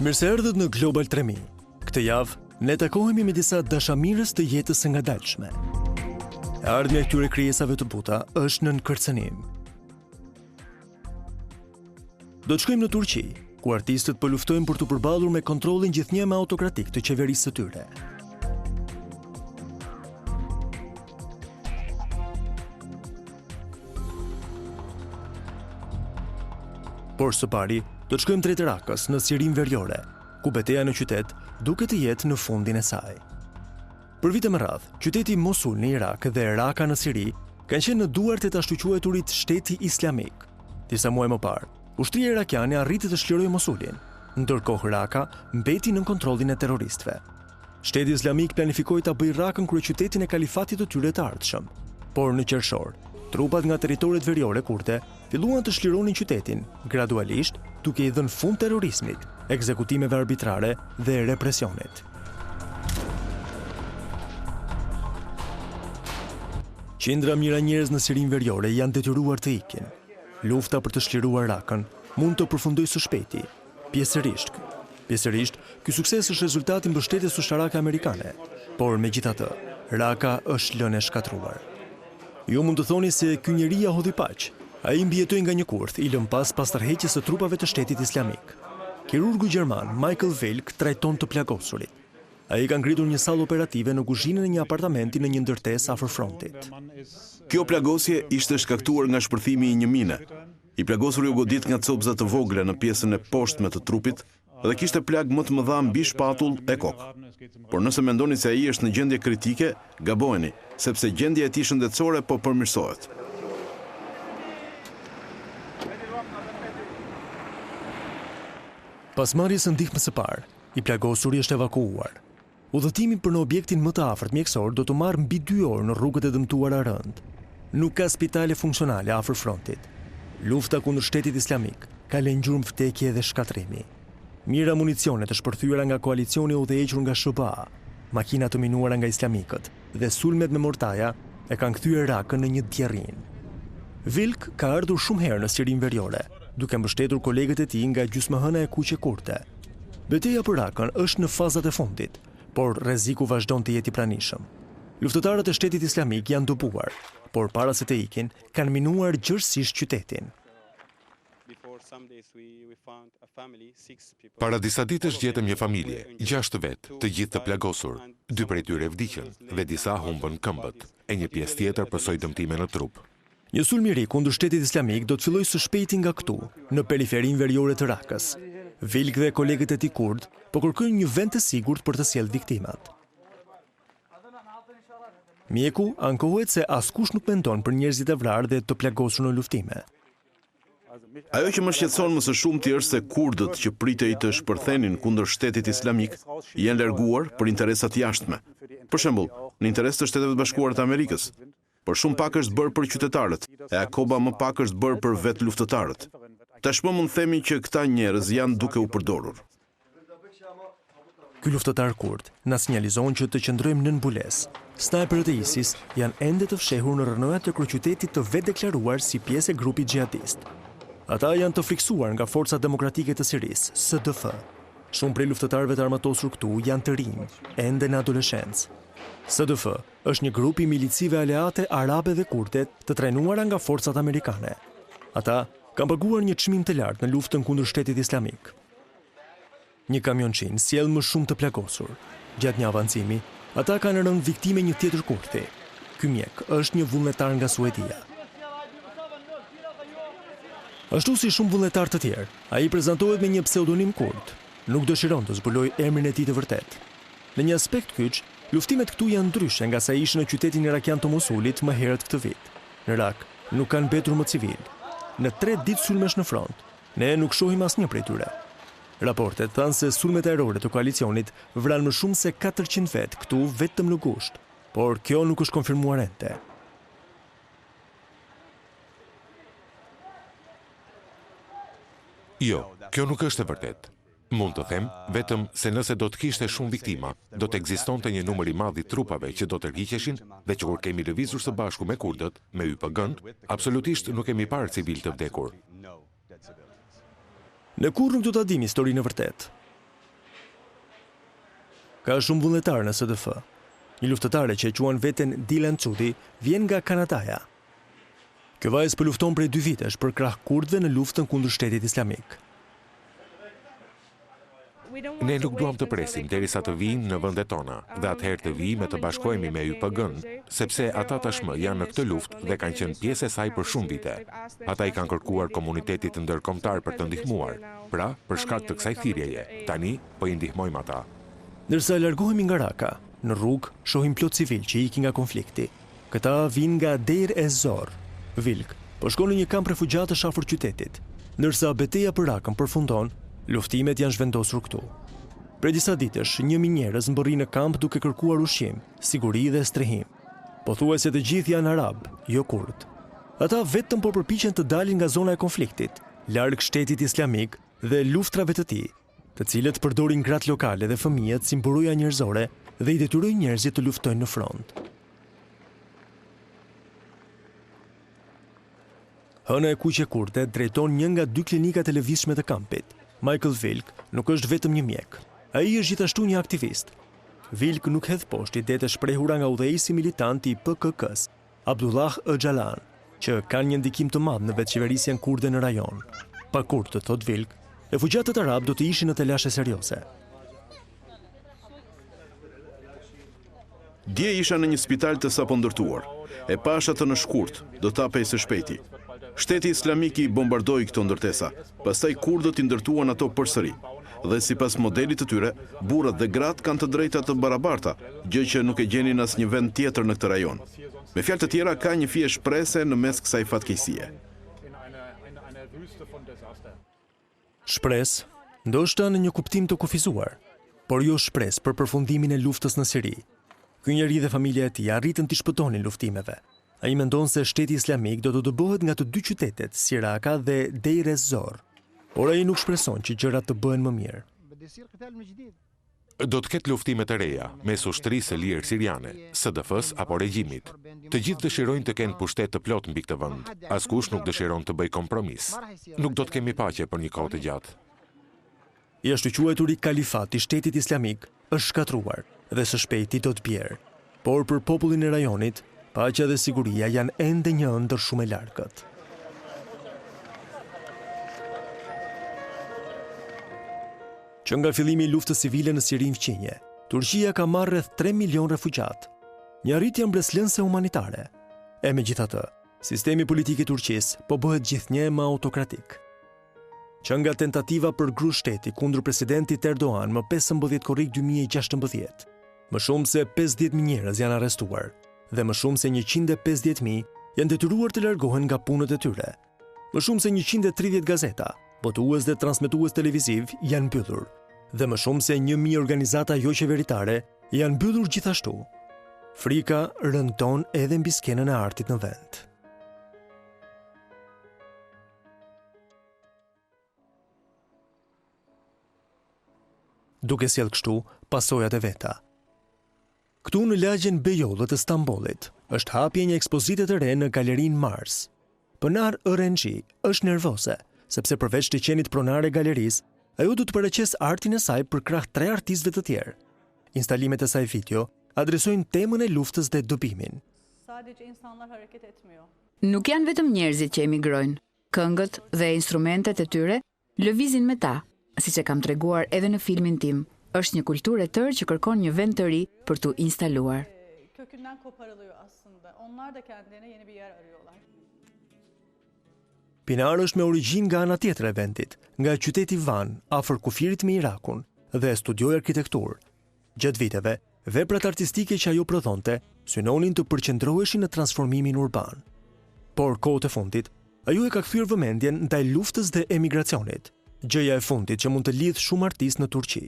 Mirë se erdhët në Global 3000. Këtë javë, ne takohemi me disa dashamirës të jetës së ngadalshme. Ardhmja e këtyre krijesave të buta është në kërcënim. Do të shkojmë në Turqi, ku artistët po luftojnë për të përballur me kontrollin gjithnjëmë autokratik të qeverisë së tyre. Por së pari, do të shkojmë drejt Rakës në Sirine Veriore, ku betejë në qytet duket të jetë në fundin e saj. Për vite me radhë, qyteti Mosul në Irak dhe Raka në Siri kanë qenë në duart e të ashtuquajturit shteti islamik. Disa muaj më parë, ushtria irakiane arriti të shlirojë Mosulin, ndërkohë Raka mbeti në kontrollin e terroristëve. Shteti islamik planifikoi ta bëjë Rakën kryeqytetin e kalifatit të tyre të ardhshëm, por në qershor, trupat nga territoret veriore kurde filluan të shlironin qytetin, gradualisht duke i dhënë fund terrorizmit, ekzekutimeve arbitrare dhe represionit. Qindra mijëra njerëz në Sirine Veriore janë detyruar të ikin. Lufta për të shliruar Rakën mund të përfundojë së shpejti. Pjesërisht, ky sukses është rezultati i mbështetjes ushtarake amerikane, por megjithatë, Raka është lënë e shkatruar. Ju mund të thoni se ky njeri ja hodhi paq. Ai mbijetoi nga një kurth, i lëm pas tërheqjes së trupave të shtetit islamik. Kirurgu gjerman Michael Wilk trajton të plagosurit. Ai ka ngritur një sallë operative në kuzhinën e një apartamenti në një ndërtesë afër frontit. Kjo plagosje ishte shkaktuar nga shpërthimi i një mine. I plagosuri u godit nga copëza të vogla në pjesën e poshtme të trupit dhe kishte plag më të mëdha mbi shpatull e kokë. Por nëse mendoni se ai është në gjendje kritike, gabojeni, sepse gjendja e tij shëndetësore po përmirësohet. Pas marrjes së ndihmës së parë, i plagosuri është evakuuar. Udhëtimi për në objektin më të afërt mjekësor do të marrë mbi 2 orë në rrugët e dëmtuara rënd. Nuk ka spitale funksionale afër frontit. Lufta kundër shtetit islamik ka lënë gjurmë vdekje dhe shkatrimi. Mira municione të shpërthyera nga koalicioni udhëhequr nga SBA, makina të minuara nga islamikët dhe sulmet me mortaja e kanë kthyer Rakën në një djerrin. Wilk ka ardhur shumë herë në Sirine Veriore, duke mbështetur kolegët e tij nga gjysmëhëna e kuqe kurte. Betejë për Rakën është në fazat e fundit, por rreziku vazhdon të jetë i pranishëm. Luftëtarët e shtetit islamik janë dopuar, por para se të ikin, kanë minuar gjërësisht qytetin. Para disa ditësh gjetëm një familje, 6 vetë, të gjithë të plagosur. 2 prej tyre vdiqën dhe disa humbën këmbët, e një pjesë tjetër pësoi dëmtime në trup. Një sulm i ri kundër shtetit islamik do të fillojë së shpejti nga këtu, në periferinë veriore të Rakës. Wilk dhe kolegët e tij kurd po kërkojnë një vend të sigurt për të sjellë viktimat. Mjeku ankohet se askush nuk mendon për njerëzit e vrarë dhe të plagosur në luftime. Ajo që më shqetëson më së shumti është se kurdët që pritej të shpërthenin kundër shtetit islamik janë larguar për interesat jashtme. Për shembull, në interes të Shteteve të Bashkuara të Amerikës, por shumë pak është bërë për qytetarët, e akoma më pak është bërë për vetë luftëtarët. Tashmë mund themi që këta njerëz janë duke u përdorur. Ky luftëtar kurd na sinjalizon që të qëndrojmë nën mbulesë. Snajperët e ISIS janë ende të fshehur në rrënojat e kryeqytetit të vetë deklaruar si pjesë e grupit xhihadist. Ata janë të friksuar nga forcat demokratike të Sirisë, SDF. Shumë prej luftëtarëve të armatosur këtu janë të rinj, ende në adoleshencë. SDF është një grup i milicive aleate arabe dhe kurde të trajnuara nga forcat amerikane. Ata kanë paguar një çmim të lartë në luftën kundër shtetit islamik. Një kamionçin sjell më shumë të plagosur. Gjatë një avancimi, ata kanë rënë viktime një tjetër kurthi. Ky mjek është një vullnetar nga Suedia. Ashtu si shumë vullnetar të tjerë, ai prezantohet me një pseudonim kurd. Nuk dëshiron të zbulojë emrin e tij të vërtet. Në një aspekt kyç, luftimet këtu janë ndryshe nga sa ishin në qytetin irakian të Mosulit më herët këtë vit. Në Rak nuk kanë mbetur më civil. Në 3 ditë sulmesh në front, ne nuk shohim asnjë prej tyre. Raportet thanë se sulmet ajrore të koalicionit vranë më shumë se 400 vet këtu vetëm në gusht, por kjo nuk është konfirmuar ende. Jo, kjo nuk është e vërtet. Mund të them vetëm se nëse do të kishte shumë viktima, do të ekzistonte një numër i madh i trupave që do të tërhiqeshin dhe që kur kemi lëvizur së bashku me kurdët, me YPG-n, absolutisht nuk kemi parë civil të vdekur. Ne kur nuk do ta dim historinë e vërtet. Ka shumë vullnetar në SDF. Një luftëtare që e quan veten Dw62 vjen nga Kanadaja. Kjo vajzë po lufton prej 2 vitesh për krah kurdëve në luftën kundër shtetit islamik. Ne nuk duam të presim derisa të vinë në vendet tona dhe atëherë të vijmë të bashkohemi me YPG-n, sepse ata tashmë janë në këtë luftë dhe kanë qenë pjesë e saj për shumë vite. Ata i kanë kërkuar komunitetit ndërkombëtar për të ndihmuar. Pra, për shkak të kësaj thirrjeje, tani po i ndihmojmë ata. Ndërsa largohemi nga Raka, në rrugë shohim plot civil që ikin nga konflikti. Këta vinë nga Deir ez-Zor, Vilk, po shkon në një kamp refugjatësh afër qytetit. Ndërsa betejë për Rakën përfundon, luftimet janë zhvendosur këtu. Prej disa ditësh, një njerëz mbërri në kamp duke kërkuar ushqim, siguri dhe strehim. Pothuajse të gjithë janë arab, jo kurd. Ata vetëm po përpiqen të dalin nga zona e konfliktit, larg shtetit islamik dhe luftrave të tij, të cilët përdorin gratë lokale dhe fëmijët si mburoja njerëzore dhe i detyrojnë njerëzit të luftojnë në front. Hëna e kuqe kurde drejton një nga 2 klinikat e lëvizshme të kampit. Michael Vilk nuk është vetëm një mjek. Ai është gjithashtu një aktivist. Vilk nuk hedh poshtë idetë e shprehura nga udhëheqësi militant i PKK-s, Abdullah Öcalan, që kanë një ndikim të madh në vetëqeverisjen kurde në rajon. Pa kurdë, thot Vilk, refugjatët arab do të ishin në telashe serioze. Dje isha në një spital të sapo ndërtuar. E pasha të në shkurt, do tapej së shpejti. Shteti islamik i bombardoi këto ndërtesa, pastaj kurdët i ndërtuan ato përsëri. Dhe sipas modelit të tyre, burrat dhe gratë kanë të drejta të barabarta, gjë që nuk e gjenin në asnjë vend tjetër në këtë rajon. Me fjalë të tjera, ka një fije shprese në mes kësaj fatkeqësie. Shpresë, ndoshta në një kuptim të kufizuar, por jo shpresë për përfundimin e luftës në Siri. Ky njeri dhe familja e tij arritën të shpëtonin luftimeve. Ai mendon se shteti islamik do të dëbohet nga të 2 qytetet, Sirine Raka dhe Deir ez-Zor. Por ai nuk shpreson që gjërat të bëhen më mirë. Do të ketë luftime të reja mes ushtrisë së lirë siriane, SDF-s apo regjimit. Të gjithë dëshirojnë të kenë pushtet të plot mbi këtë vend. Askush nuk dëshiron të bëjë kompromis. Nuk do të kemi paqe për një kohë të gjatë. I ashtu quajturi kalifat i shtetit islamik është shkatruar dhe së shpejti do të bjerë. Por për popullin e rajonit, paqja dhe siguria janë ende një ëndër shumë e largët. Që nga fillimi i luftës civile në Sirinë fqinje, Turqia ka marrë rreth 3 milion refugjat, një arritje mbretëlënëse humanitare. E megjithatë, sistemi politik i Turqisë po bëhet gjithnjë më autokratik. Që nga tentativa për gru shteti kundër presidentit Erdogan më 15 korrik 2016, më shumë se 50.000 njerëz janë arrestuar dhe më shumë se 150.000 janë detyruar të largohen nga punët e tyre. Më shumë se 130 gazeta, botues dhe transmetues televiziv janë mbyllur dhe më shumë se 1000 organizata jo qeveritare janë mbyllur gjithashtu. Frika rëndon edhe mbi skenën e artit në vend. Duke sjellë kështu pasojat e veta. Këtu në lagjen Beyollë të Stambollit është hapje një ekspozite të re në galerinë Mars. Pënar Örenci është nervoze, sepse përveç të qenit pronare galerisë, ajo du të paraqes artin e saj për krah 3 artistëve të tjerë. Instalimet e saj video adresojnë temën e luftës dhe dobimin. Nuk janë vetëm njerëzit që emigrojnë, këngët dhe instrumentet e tyre lëvizin me ta, siç e kam treguar edhe në filmin tim. Është një kulturë e tërë që kërkon një vend të ri për t'u instaluar. Pinar është me origjinë nga ana tjetër e vendit, nga qyteti Van, afër kufirit me Irakun, dhe studioi arkitekturë. Gjatë viteve, veprat artistike që ajo prodhonte synonin të përqendroheshin në transformimin urban. Por kohët e fundit, ajo e ka kthyer vëmendjen ndaj luftës dhe emigracionit, gjëja e fundit që mund të lidh shumë artistë në Turqi.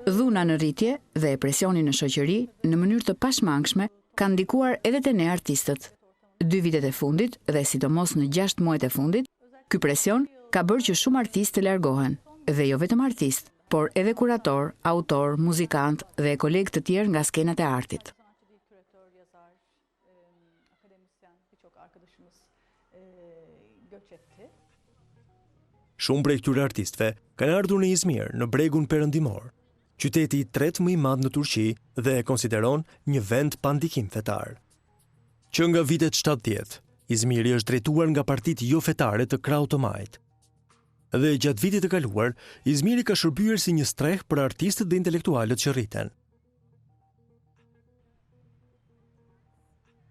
Dhuna në rritje dhe presioni në shoqëri në mënyrë të pashmangshme kanë ndikuar edhe te ne artistët. 2 vitet e fundit dhe sidomos në 6 muajt e fundit, ky presion ka bërë që shumë artistë të largohen, dhe jo vetëm artistë, por edhe kurator, autor, muzikant dhe kolegë të tjerë nga skenat e artit. Shumë prej këtyre artistëve kanë ardhur në Izmir, në bregun perëndimor, qyteti i tretë më i madh në Turqi dhe e konsideron një vend pa ndikim fetar. Që nga vitet 70, Izmiri është drejtuar nga partitë jo fetare të Krahut të Majt. Dhe gjatë vitit të kaluar, Izmiri ka shërbyer si një strehë për artistët dhe intelektualët që rriten.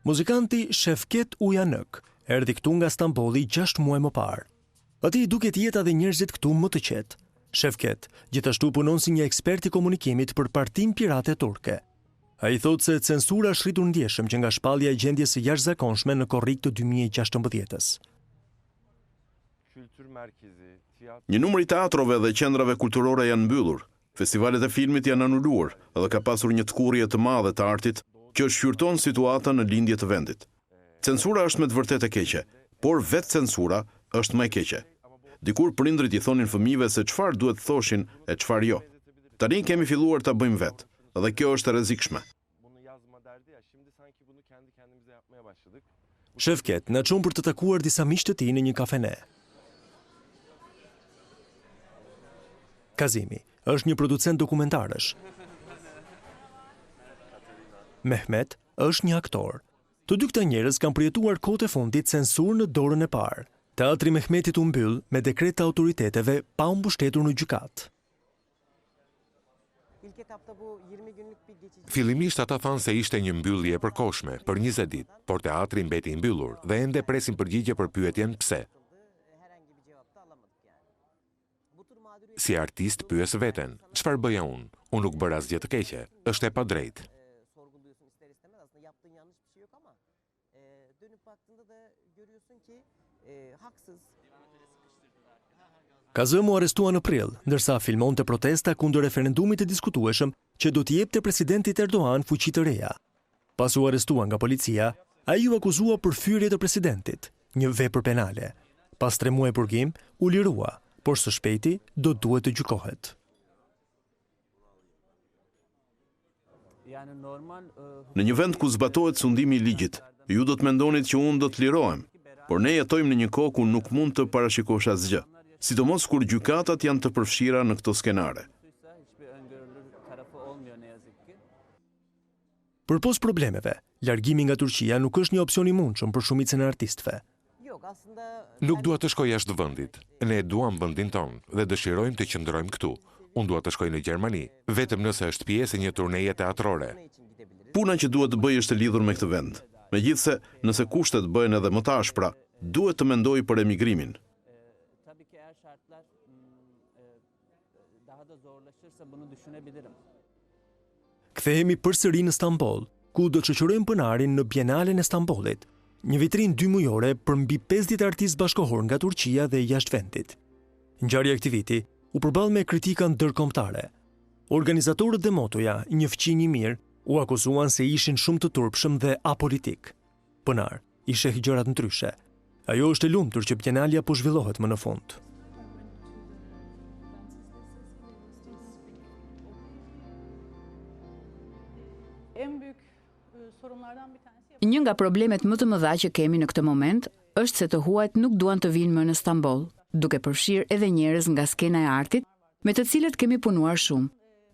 Muzikanti Shefket Uyanık erdhi këtu nga Stambolli 6 muaj më parë. Atij duket jeta dhe njerëzit këtu më të qetë. Shefket gjithashtu punon si një ekspert i komunikimit për Partinë Pirate Turke. Ai thotë se censura është rritur ndjeshëm që nga shpallja e gjendjes së jashtëzakonshme në korrik të 2016-s. Një numër i teatrove dhe qendrave kulturore janë mbyllur. Festivalet e filmit janë anuluar dhe ka pasur një tkurrje të madhe të artit që shqyrton situatën në lindje të vendit. Censura është me të vërtetë e keqe, por vetë censura është më e keqe. Dikur prindrit i thonin fëmijëve se çfarë duhet thoshin e çfarë jo. Tani kemi filluar ta bëjmë vetë, dhe kjo është e rrezikshme. Shefket na çon për të takuar disa miq të tij në një kafene. Kazimi është një producent dokumentarësh. Mehmet është një aktor. Të dy këta njerëz kanë përjetuar kohët e fundit censurë në dorën e parë. Teatri Mehmetit u mbyll me dekret të autoriteteve pa u mbështetur në gjykatë. Fillimisht ata thanë se ishte një mbyllje e përkohshme për 20 ditë, por teatri mbeti i mbyllur dhe ende presin përgjigje për pyetjen pse. Si artist pyes veten, çfarë bëja unë? Unë nuk bëra asgjë të keqe, është e padrejtë. Kazëm u arrestua në prill, ndërsa filmonte protesta kundër referendumit të diskutueshëm që do t'i jepte presidentit Erdogan fuqi të reja. Pas u arrestua nga policia, ai u akuzua për fyrje të presidentit, një vepër penale. Pas 3 muaj purgim, u lirua, por së shpejti do duhet të gjykohet. Në një vend ku zbatohet sundimi i ligjit, ju do të mendonit që unë do të lirohem, por ne jetojmë në një kohë ku nuk mund të parashikosh asgjë, sidomos kur gjykatat janë të përfshira në këto skenare. Përpos problemeve, largimi nga Turqia nuk është një opsion i mundshëm për shumicën e artistëve. Nuk dua të shkoj jashtë vendit. Ne duam vendin tonë dhe dëshirojmë të qëndrojmë këtu. Unë dua të shkoj në Gjermani, vetëm nëse është pjesë e një turneje teatrore. Puna që duhet të bëj është e lidhur me këtë vend. Megjithse, nëse kushtet bëhen edhe më të ashpra, duhet të mendoj për emigrimin. Kthehemi përsëri në Stamboll, ku do të shoqërojmë pronarin në Bienalen e Stambollit, një vitrinë 2 mujore për mbi 50 artistë bashkëkohor nga Turqia dhe jashtë vendit. Ngjarja e këtij viti u përball me kritika ndërkombëtare. Organizatorët dhe motoja, një fqinj i mirë, u akuzuan se ishin shumë të turpshëm dhe apolitik. Pronar i sheh gjërat ndryshe. Ajo është e lumtur që Bienalja po zhvillohet më në fund. Një nga problemet më të mëdha që kemi në këtë moment është se të huajt nuk duan të vinë më në Stamboll, duke përfshirë edhe njerëz nga skena e artit, me të cilët kemi punuar shumë,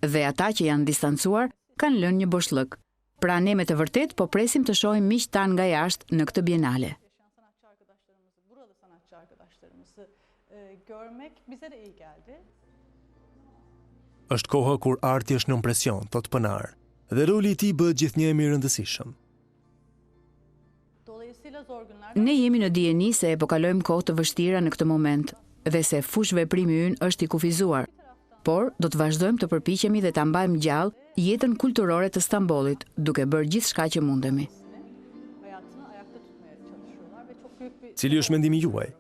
dhe ata që janë distancuar kanë lënë një boshllëk. Pra ne me të vërtet po presim të shohim miq tan nga jashtë në këtë bienale. Është koha kur arti është në presion, thot Pënar, dhe roli i tij bëhet gjithnjë më i rëndësishëm. Ne jemi në dijeni se po kalojmë kohë të vështira në këtë moment dhe se fush veprimi ynë është i kufizuar, por do të vazhdojmë të përpiqemi dhe ta mbajmë gjallë jetën kulturore të Stambollit, duke bërë gjithçka që mundemi. Cili është mendimi juaj?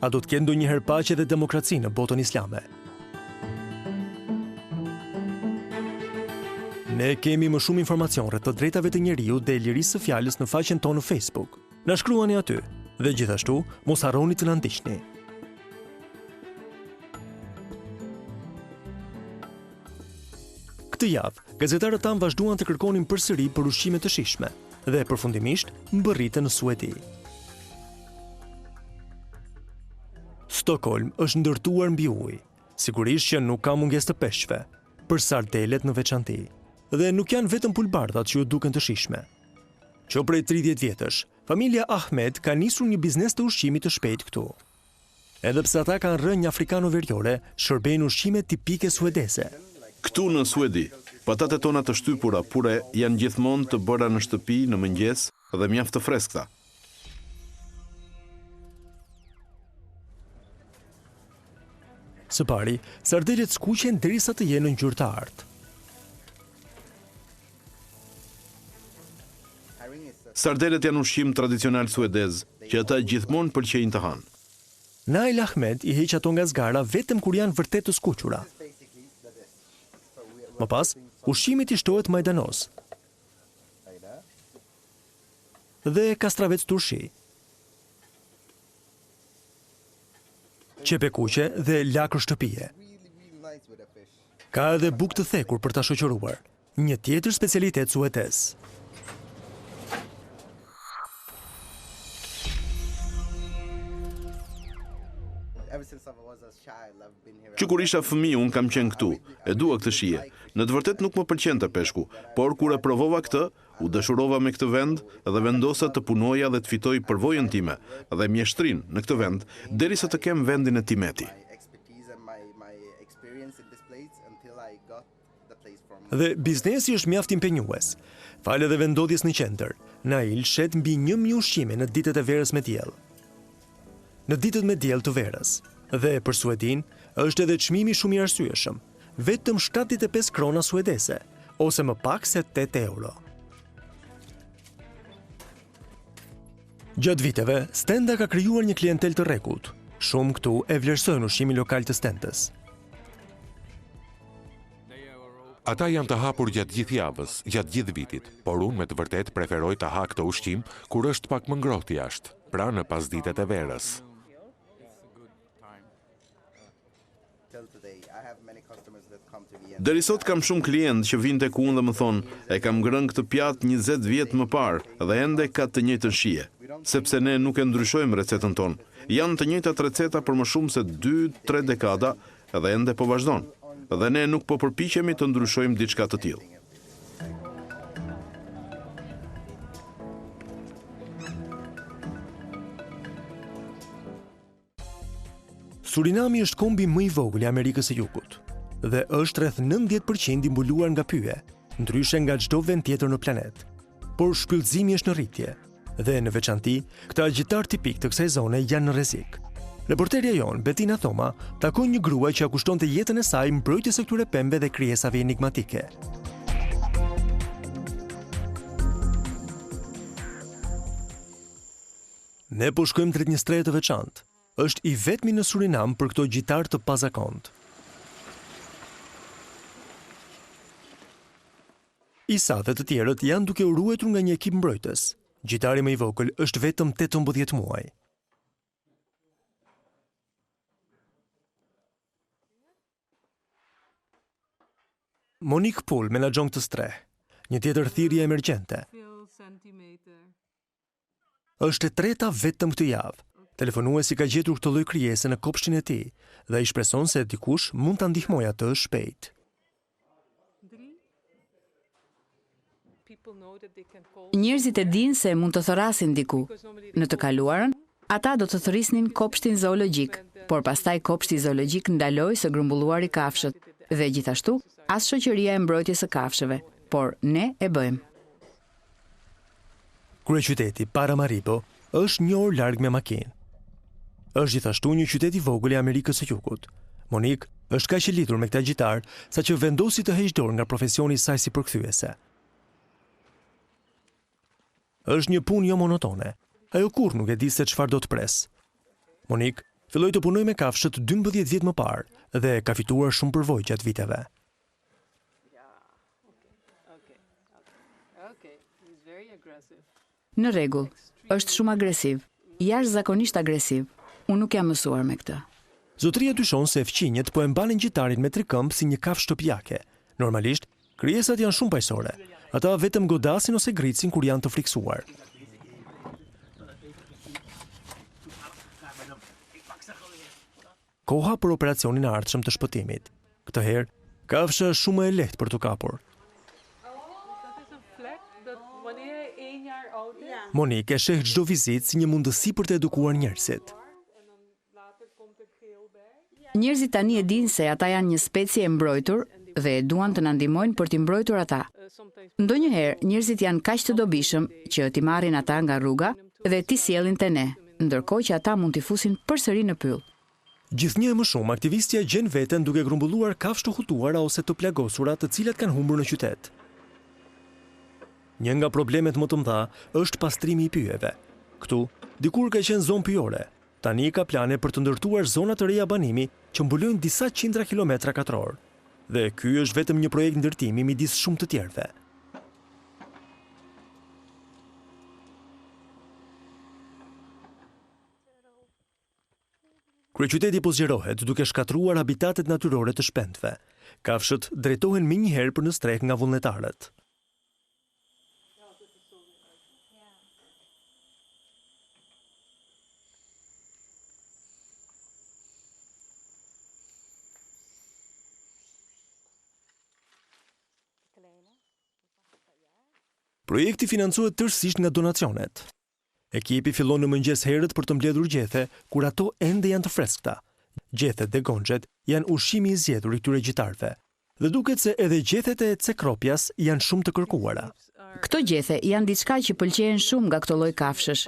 A do të kenë ndonjëherë paqe dhe demokraci në botën islame? Ne kemi më shumë informacion rreth të drejtave të njeriut dhe lirisë së fjalës në faqen tonë në Facebook. Na shkruani aty dhe gjithashtu mos harroni të na ndiqni. Këtë javë, gazetarët tanë vazhduan të kërkonin përsëri për ushqime të shijshme dhe përfundimisht mbërritën në Suedi. Stockholm është ndërtuar mbi ujë, sigurisht që nuk ka mungesë të peshqve, për sardelet në veçanti, dhe nuk janë vetëm pulbardat që ju duken të shishme. Që prej 30 vjetësh, familja Ahmed ka nisur një biznes të ushqimit të shpejt këtu. Edhe pse ata kanë rënë Afrikano Veriore, shërbejnë ushqime tipike suedeze. Këtu në Suedi, patatet tona të shtypura pure janë gjithmonë të bëra në shtëpi në mëngjes dhe mjaft të freskëta. Së pari, sardelet skuqen derisa të jenë ngjyrë të artë. Sardelet janë ushqim tradicional suedez, që ata gjithmonë pëlqejnë të hanë. Nail Ahmed i heq ato nga zgara vetëm kur janë vërtet të skuqura. Më pas, ushqimit i shtohet majdanos dhe kastravec turshi, qepe kuqe dhe lakër shtëpie. Ka edhe bukë të thekur për ta shoqëruar, një tjetër specialitet suedez. Që kur isha fëmijë unë kam qenë këtu, e dua këtë shije. Në të vërtet nuk më pëlqente peshku, por kur e provova këtë, u dashurova me këtë vend dhe vendosa të punoja dhe të fitoj përvojën time dhe mjeshtrin në këtë vend, derisa të kem vendin e timeti. Dhe biznesi është mjaft impenjues. Falë edhe vendodhjes në qendër, Nail shet mbi 1000 ushqime në ditët e verës me diell. Në ditët me diell të verës, dhe për Suedin është edhe çmimi shumë i arsyeshëm, vetëm 75 krona suedeze, ose më pak se 8 euro. Gjatë viteve, Stenda ka krijuar një klientel të rregullt. Shumë këtu e vlerësojnë ushqimin lokal të Stendës. Ata janë të hapur gjatë gjithë javës, gjatë gjithë vitit, por unë me të vërtet preferoj të ha këtë ushqim kur është pak më ngrohtë jashtë, pra në pasditet e verës. Deri sot kam shumë klientë që vinë tek unë dhe më thonë, e kam ngrënë këtë pjatë 20 vjet më parë dhe ende ka të njëjtën shije, sepse ne nuk e ndryshojmë recetën tonë. Janë të njëjtat receta për më shumë se 2-3 dekada dhe ende po vazhdon. Dhe ne nuk po përpiqemi të ndryshojmë diçka të tillë. Surinami është kombi më i vogël i Amerikës së Jugut dhe është rreth 90% i mbuluar nga pyje, ndryshe nga çdo vend tjetër në planet. Por shpyllëzimi është në rritje dhe në veçanti, këta agjitar tipik të kësaj zone janë në rrezik. Reporterja jon, Bettina Thoma, takoi një grua që ja kushtonte jetën e saj mbrojtjes së këtyre pemëve dhe krijesave enigmatike. Ne po shkojmë drejt një streje të veçantë. Është i vetmi në Surinam për këto gjitar të pazakont. Isa dhe të tjerët janë duke u ruajtur nga një ekip mbrojtës. Gjitari më i vogël është vetëm 18 muaj. Monique Pool menaxhon këtë streh, një tjetër thirrje emergjente. Është e treta vetëm këtë javë. Telefonuesi ka gjetur këtë lloj krijese në kopshtin e tij dhe i shpreson se dikush mund ta ndihmojë atë shpejt. Njerëzit e dinë se mund të thorasin diku. Në të kaluarën, ata do të thërrisnin kopshtin zoologjik, por pastaj kopshti zoologjik ndaloi së grumbulluari kafshët dhe gjithashtu as shoqëria e mbrojtjes së kafshëve, por ne e bëjmë. Kryeqyteti Paramaribo është 1 orë larg me makinë. Është gjithashtu një qytet i vogël i Amerikës së Jugut. Monique është kaq e lidhur me këtë gjitar, saqë vendosi të heqë dorë nga profesioni i saj si përkthyese. Është një punë jo monotone. Ajo kurrë nuk e di se çfarë do të pres. Monique filloi të punojë me kafshët 12 vjet më parë dhe ka fituar shumë përvojë gjatë viteve. Në rregull, është shumë agresiv, jashtëzakonisht agresiv. Unë nuk jam mësuar me këtë. Zotëria dyshon se fqinjet po e mbanin gjitarin me trikëmbë si një kafshë shtëpiake. Normalisht, krijesat janë shumë paqësore. Ata vetëm godasin ose gricin kur janë të friksuar. koha për operacionin e ardhshëm të shpëtimit. Këtë herë, kafsha është shumë e lehtë për të kapur. Monique e sheh çdo vizitë si një mundësi për të edukuar njerëzit. Njerëzit tani e dinë se ata janë një specie e mbrojtur dhe e duan të na ndihmojnë për t'i mbrojtur ata. Ndonjëherë njerëzit janë kaq të dobishëm që t'i marrin ata nga rruga dhe t'i sjellin te ne, ndërkohë që ata mund t'i fusin përsëri në pyll. Gjithnjë e më shumë aktivistja gjen veten duke grumbulluar kafshë të hutuara ose të plagosura të cilat kanë humbur në qytet. Një nga problemet më të mëdha është pastrimi i pyjeve. Këtu, dikur ka qenë zonë pyjore. Tani ka plane për të ndërtuar zona të reja banimi që mbulojnë disa qindra kilometra katror. Dhe ky është vetëm një projekt ndërtimi midis shumë të tjerëve. Kryeqyteti po zgjerohet duke shkatruar habitatet natyrore të shpendëve. Kafshët drejtohen menjëherë për në strek nga vullnetarët. Projekti financohet tërësisht nga donacionet. Ekipi fillon në mëngjes herët për të mbledhur gjethe, kur ato ende janë të freskëta. Gjethet dhe gonxhet janë ushqimi i zgjedhur i këtyre gjitarëve. Dhe duket se edhe gjethet e cekropjas janë shumë të kërkuara. Këto gjethe janë diçka që pëlqejnë shumë nga këto lloj kafshësh.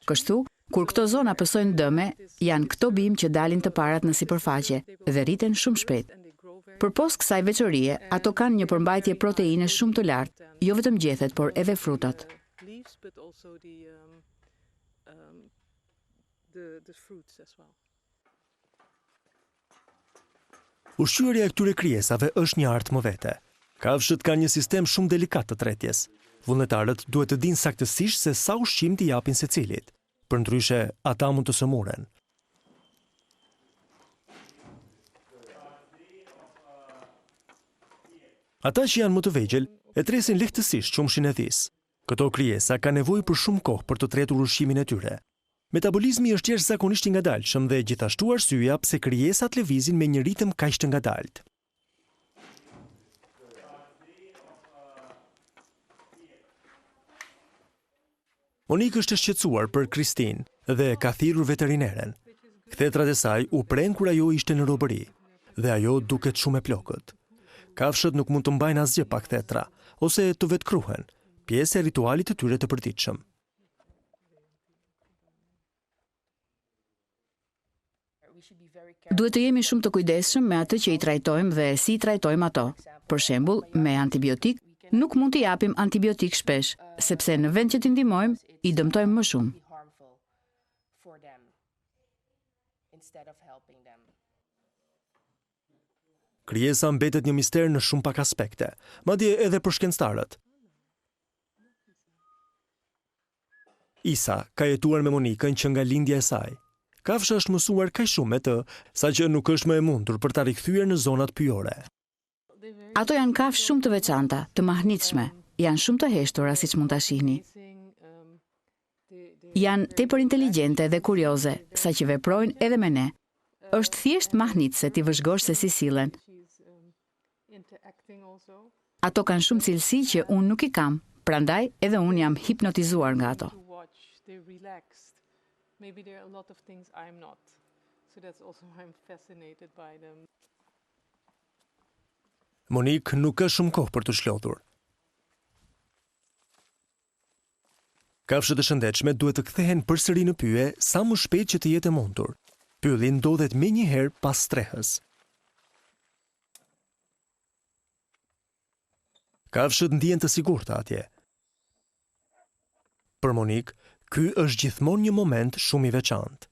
Kështu, kur këto zona pësojnë dëme, janë këto bimë që dalin të parat në sipërfaqe dhe rriten shumë shpejt. Përpos kësaj veçorie, ato kanë një përmbajtje proteine shumë të lartë, jo vetëm gjethet, por edhe frutat. Ushqyerja e këtyre krijesave është një artë më vete. Kafshët kanë një sistem shumë delikat të tretjes. Vullnetarët duhet të dinë saktësisht se sa ushqim t'i japin secilit. Përndryshe, ata mund të sëmuren. Ata që janë më të vegjël e tresin lehtësisht qumshin e dhis. Këto krijesa ka nevojë për shumë kohë për të tretur ushqimin e tyre. Metabolizmi është jashtëzakonisht i ngadalshëm dhe gjithashtu arsyeja pse krijesat lëvizin me një ritëm kaq të ngadalt. Monique është e shqetësuar për Kristin dhe ka thirrur veterineren. Kthetrat e saj u pren kur ajo ishte në robëri dhe ajo duket shumë e plokët. Kafshët nuk mund të mbajnë asgjë pa kthetra, ose të vetkruhen, pjesë e ritualit të tyre të përditshëm. Duhet të jemi shumë të kujdesshëm me atë që i trajtojmë dhe si i trajtojmë ato. Për shembull, me antibiotik, nuk mund t'i japim antibiotik shpesh, sepse në vend që t'i ndihmojmë, i dëmtojmë më shumë. Krijesa mbetet një mister në shumë pak aspekte, madje edhe për shkencëtarët. Isa ka jetuar me Monikën që nga lindja e saj. Kafsha është mësuar kaq shumë me të, saqë nuk është më e mundur për ta rikthyer në zonat pyjore. Ato janë kafshë shumë të veçanta, të mahnitshme, janë shumë të heshtura siç mund ta shihni. Janë tepër inteligjente dhe kurioze, saqë veprojnë edhe me ne. Është thjesht mahnitse ti vëzhgosh se si sillen. Ato kanë shumë cilësi që unë nuk i kam, prandaj edhe unë jam hipnotizuar nga ato. Monique nuk ka shumë kohë për të shlodhur. Kafshët e shëndetshme duhet të kthehen përsëri në pyje sa më shpejt që të jetë e mundur. Pylli ndodhet menjëherë pas strehës. Kafshët ndihen të sigurta atje. Për Monique, ky është gjithmonë një moment shumë i veçantë.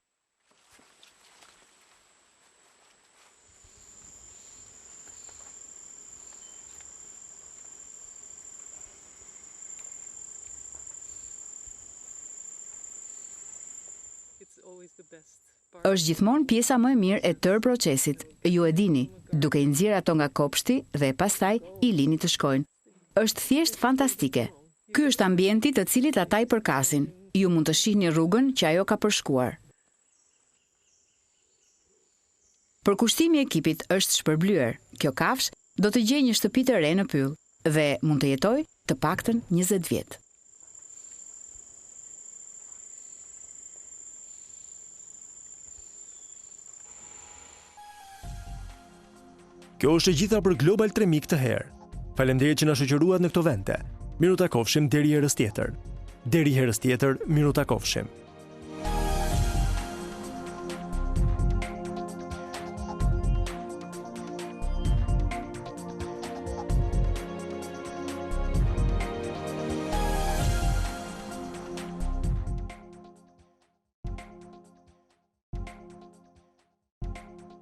Është gjithmonë pjesa më e mirë e tërë procesit. Ju e dini, duke i nxjerrë ato nga kopshti dhe pastaj i lini të shkojnë. Është thjesht fantastike. Ky është ambienti të cilit ata i përkasin. Ju mund të shihni rrugën që ajo ka përshkuar. Përkushtimi i ekipit është shpërblyer. Kjo kafshë do të gjejë një shtëpi të re në pyll dhe mund të jetojë të paktën 20 vjet. Kjo është e gjitha për Global 3 Mik të herë. Faleminderit që na shoqëruat në këto vende. Miru takofshim deri herës tjetër. Deri herës tjetër, miru takofshim.